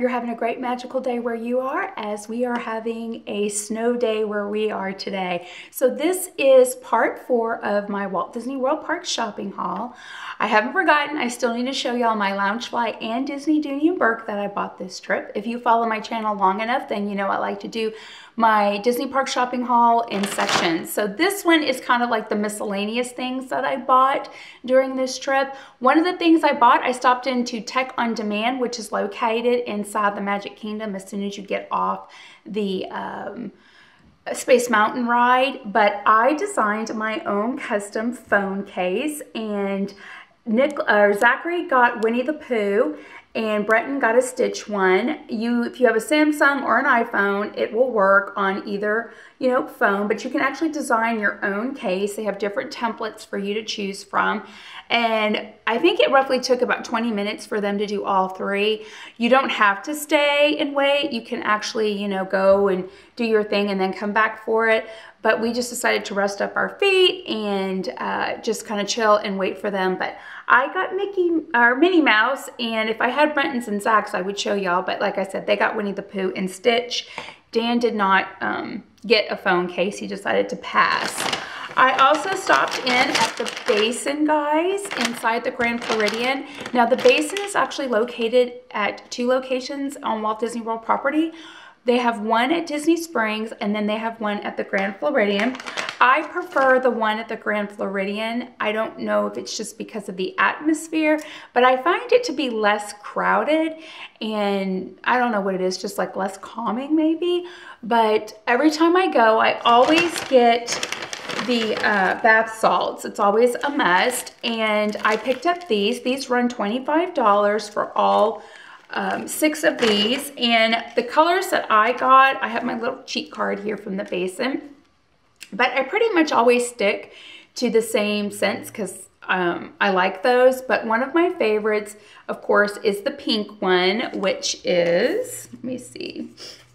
you're having a great magical day where you are, as we are having a snow day where we are today. So this is part 4 of my Walt Disney World Park shopping haul. I haven't forgotten, I still need to show y'all my Loungefly and Disney Dooney and Burke that I bought this trip. If you follow my channel long enough, then you know I like to do my Disney Park shopping haul in sections. So this one is kind of like the miscellaneous things that I bought during this trip. One of the things I bought, I stopped into Tech on Demand, which is located inside the Magic Kingdom as soon as you get off the Space Mountain ride. But I designed my own custom phone case, and Zachary got Winnie the Pooh, and Breton got a Stitch one. If you have a Samsung or an iPhone, it will work on either, phone, but you can actually design your own case. They have different templates for you to choose from. And I think it roughly took about 20 minutes for them to do all 3. You don't have to stay and wait. You can actually, go and do your thing and then come back for it. But we just decided to rest up our feet and just kind of chill and wait for them. But I got Minnie Mouse, and if I had Brenton's and Zach's, I would show y'all. But like I said, they got Winnie the Pooh and Stitch. Dan did not get a phone case. He decided to pass. I also stopped in at the Basin, guys, inside the Grand Floridian. Now, the Basin is actually located at 2 locations on Walt Disney World property. They have one at Disney Springs, and then they have one at the Grand Floridian. I prefer the one at the Grand Floridian. I don't know if it's just because of the atmosphere, but I find it to be less crowded, and I don't know what it is, just like less calming maybe. But every time I go, I always get the bath salts. It's always a must, and I picked up these. These run $25 for all 6 of these, and the colors that I got, I have my little cheat card here from the Basin, but I pretty much always stick to the same scents because I like those. But one of my favorites, of course, is the pink one, which is, let me see,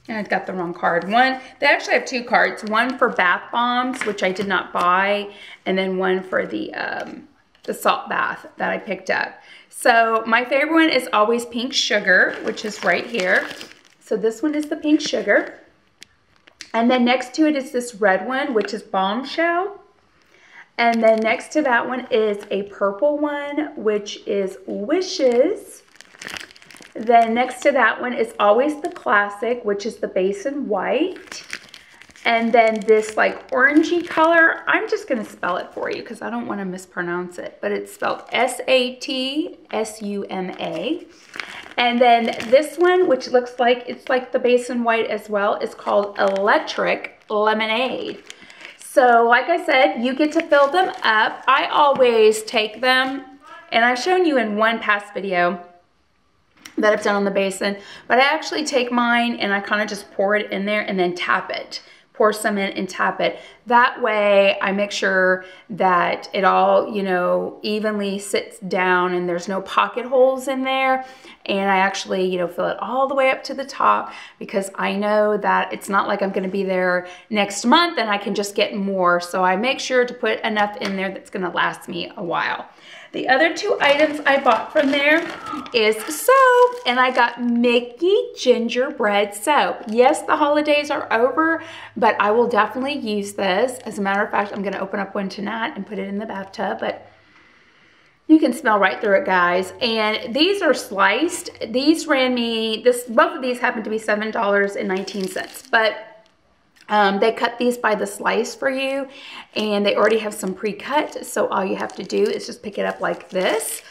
I got the wrong card. They actually have 2 cards, one for bath bombs, which I did not buy, and then one for the salt bath that I picked up. So my favorite one is always Pink Sugar, which is right here. So this one is the Pink Sugar. And then next to it is this red one, which is Bombshell. And then next to that one is a purple one, which is Wishes. Then next to that one is always the classic, which is the Basin White. And then this like orangey color, I'm just going to spell it for you because I don't want to mispronounce it, but it's spelled S-A-T-S-U-M-A. And then this one, which looks like it's like the Basin White as well, is called Electric Lemonade. So like I said, you get to fill them up. I always take them, and I've shown you in one past video that I've done on the Basin, but I actually take mine and I kind of just pour it in there and then tap it. Pour some in and tap it. That way I make sure that it all, evenly sits down and there's no pocket holes in there. And I actually, fill it all the way up to the top because I know that it's not like I'm going to be there next month and I can just get more. So I make sure to put enough in there that's going to last me a while. The other 2 items I bought from there is soap, and I got Mickey gingerbread soap. Yes, the holidays are over, but I will definitely use this. As a matter of fact, I'm going to open up one tonight and put it in the bathtub, but you can smell right through it, guys. And these are sliced. These ran me, both of these happen to be $7.19, but they cut these by the slice for you, and they already have some pre-cut, so all you have to do is just pick it up like this.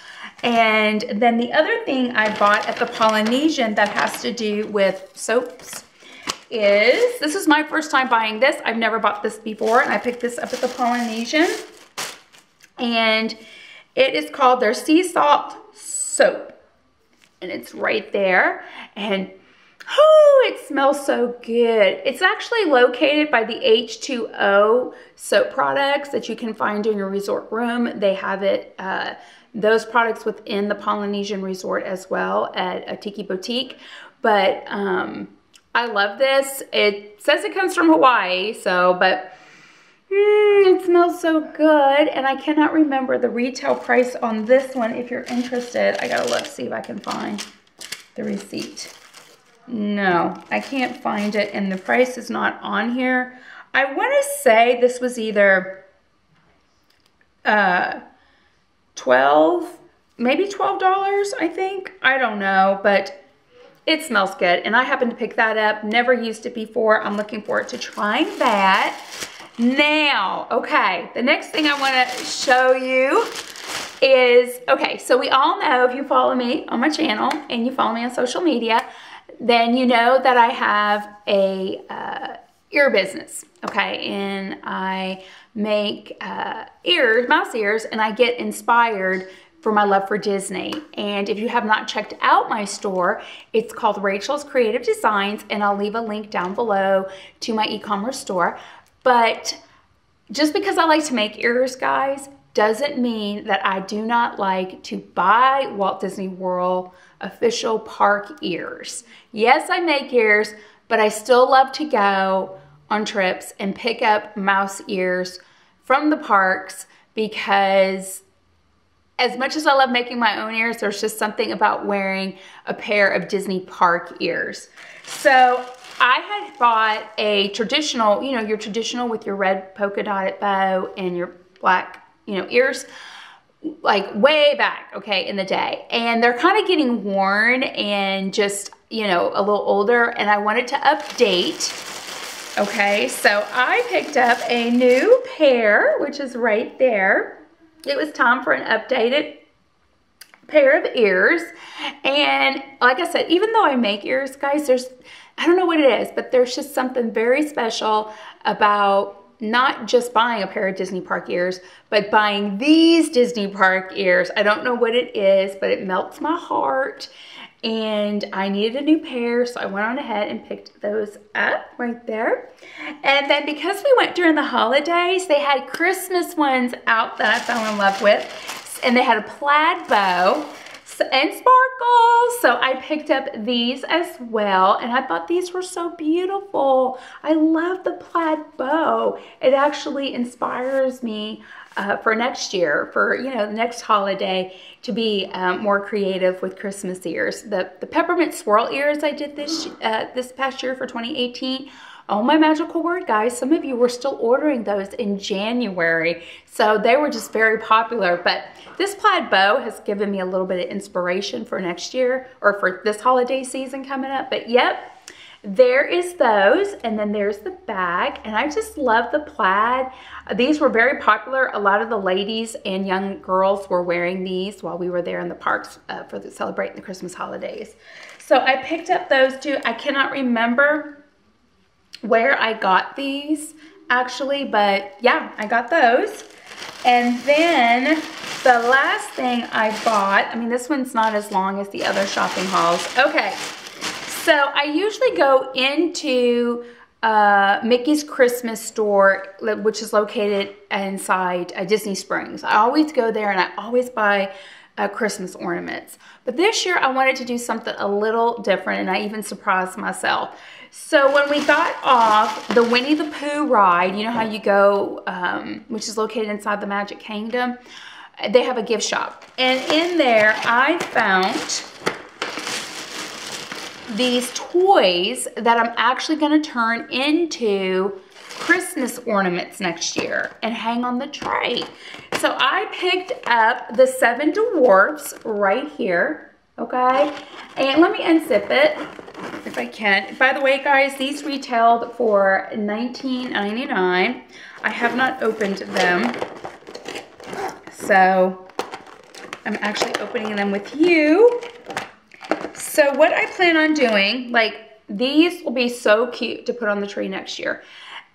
And then the other thing I bought at the Polynesian that has to do with soaps is, this is my first time buying this. I've never bought this before, and I picked this up at the Polynesian, and it is called their Sea Salt Soap, and it's right there. And oh, it smells so good. It's actually located by the H2O soap products that you can find in your resort room. They have it, those products within the Polynesian Resort as well at a Tiki Boutique. But I love this. It says it comes from Hawaii, but it smells so good. And I cannot remember the retail price on this one. If you're interested, I gotta look, see if I can find the receipt. No, I can't find it, and the price is not on here. I want to say this was either 12, maybe $12, I think. I don't know, but it smells good, and I happened to pick that up. Never used it before. I'm looking forward to trying that. Now, okay, the next thing I want to show you is, okay, so we all know, if you follow me on my channel and you follow me on social media, then you know that I have a ear business, okay, and I make mouse ears, and I get inspired for my love for Disney. And if you have not checked out my store, it's called Rachel's Creative Designs, and I'll leave a link down below to my e-commerce store. But just because I like to make ears, guys, doesn't mean that I do not like to buy Walt Disney World official park ears. Yes, I make ears, but I still love to go on trips and pick up mouse ears from the parks, because as much as I love making my own ears, there's just something about wearing a pair of Disney park ears. So I had bought a traditional, you know, your traditional with your red polka dotted bow and your black, you know, ears, like way back, okay, in the day. And they're kind of getting worn and just, you know, a little older, and I wanted to update. Okay, so I picked up a new pair, which is right there. It was time for an updated pair of ears. And like I said, even though I make ears, guys, I don't know what it is, but there's just something very special about not just buying a pair of Disney Park ears, but buying these Disney Park ears. I don't know what it is, but it melts my heart. And I needed a new pair, so I went on ahead and picked those up right there. And then because we went during the holidays, they had Christmas ones out that I fell in love with. And they had a plaid bow and sparkles. So I picked up these as well, and I thought these were so beautiful. I love the plaid bow. It actually inspires me for next year, for, you know, the next holiday, to be more creative with Christmas ears. The peppermint swirl ears I did this past year for 2018. Oh my magical word, guys, some of you were still ordering those in January, so they were just very popular. But this plaid bow has given me a little bit of inspiration for next year, or for this holiday season coming up. But yep, there is those, and then there's the bag, and I just love the plaid. These were very popular. A lot of the ladies and young girls were wearing these while we were there in the parks for celebrating the Christmas holidays. So I picked up those two. I cannot remember where I got these actually, but yeah, I got those. And then the last thing I bought, I mean, this one's not as long as the other shopping hauls. Okay, so I usually go into Mickey's Christmas store, which is located inside Disney Springs. I always go there, and I always buy Christmas ornaments. But this year I wanted to do something a little different, and I even surprised myself. So when we got off the Winnie the Pooh ride, you know how you go, which is located inside the Magic Kingdom, they have a gift shop. And in there I found these toys that I'm actually going to turn into Christmas ornaments next year and hang on the tray. So I picked up the 7 Dwarfs right here, okay? And let me unzip it if I can. By the way, guys, these retailed for $19.99. I have not opened them, so I'm actually opening them with you. So what I plan on doing, like, these will be so cute to put on the tree next year.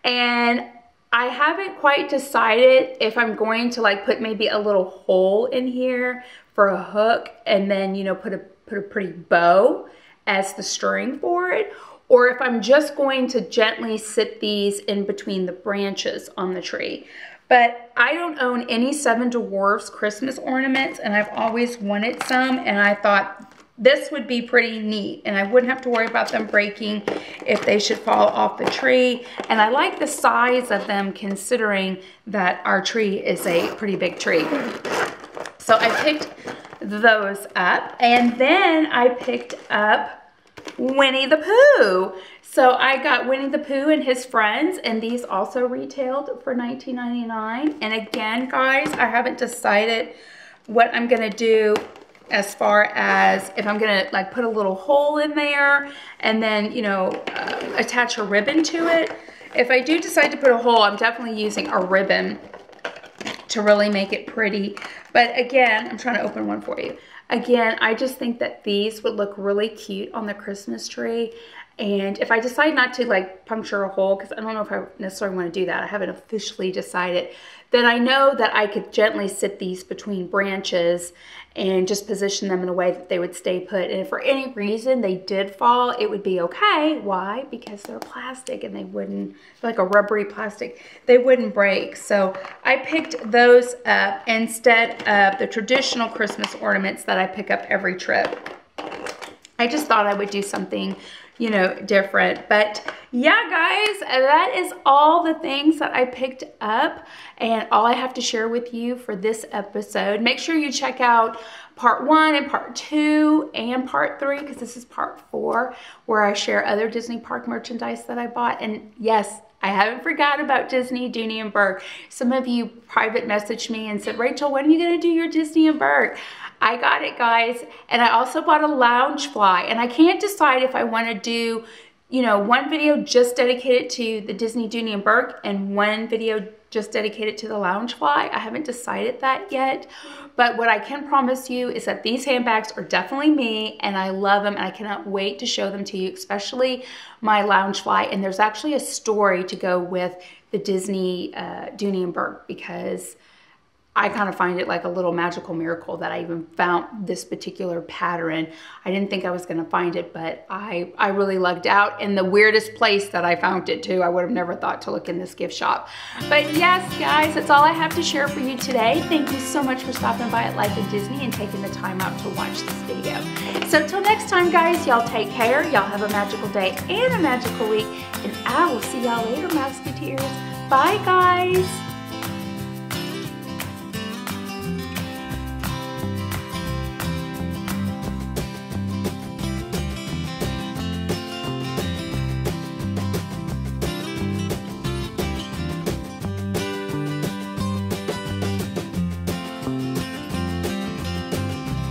And I haven't quite decided if I'm going to, like, put maybe a little hole in here for a hook, and then, you know, put a pretty bow as the string for it, or if I'm just going to gently sit these in between the branches on the tree. But I don't own any 7 Dwarfs Christmas ornaments, and I've always wanted some, and I thought this would be pretty neat, and I wouldn't have to worry about them breaking if they should fall off the tree. And I like the size of them, considering that our tree is a pretty big tree. So I picked those up, and then I picked up Winnie the Pooh. So I got Winnie the Pooh and his friends, and these also retailed for $19.99. And again, guys, I haven't decided what I'm gonna do as far as if I'm gonna like put a little hole in there and then, you know, attach a ribbon to it. If I do decide to put a hole, I'm definitely using a ribbon to really make it pretty. But again, I'm trying to open one for you. Again, I just think that these would look really cute on the Christmas tree. And if I decide not to like puncture a hole, because I don't know if I necessarily want to do that, I haven't officially decided, then I know that I could gently sit these between branches and just position them in a way that they would stay put. And if for any reason they did fall, it would be okay. Why? Because they're plastic and they wouldn't, like a rubbery plastic, they wouldn't break. So I picked those up instead of the traditional Christmas ornaments that I pick up every trip. I just thought I would do something, you know, different. But yeah, guys, that is all the things that I picked up and all I have to share with you for this episode. Make sure you check out part 1 and part 2 and part 3, because this is part 4, where I share other Disney park merchandise that I bought. And yes, I haven't forgotten about Disney, Dooney, and Burke. Some of you private messaged me and said, Rachel, when are you going to do your Disney and Burke? I got it, guys. And I also bought a lounge fly. And I can't decide if I want to do, you know, one video just dedicated to the Disney, Dooney, and Burke and one video just dedicated to the lounge fly. I haven't decided that yet. But what I can promise you is that these handbags are definitely me, and I love them, and I cannot wait to show them to you, especially my lounge fly. And there's actually a story to go with the Disney, Dooney, and Burke, because I kind of find it like a little magical miracle that I even found this particular pattern. I didn't think I was going to find it, but I really lucked out in the weirdest place that I found it too. I would have never thought to look in this gift shop. But yes, guys, that's all I have to share for you today. Thank you so much for stopping by at Life in Disney and taking the time out to watch this video. So till next time, guys, y'all take care. Y'all have a magical day and a magical week. And I will see y'all later, Mouseketeers. Bye, guys.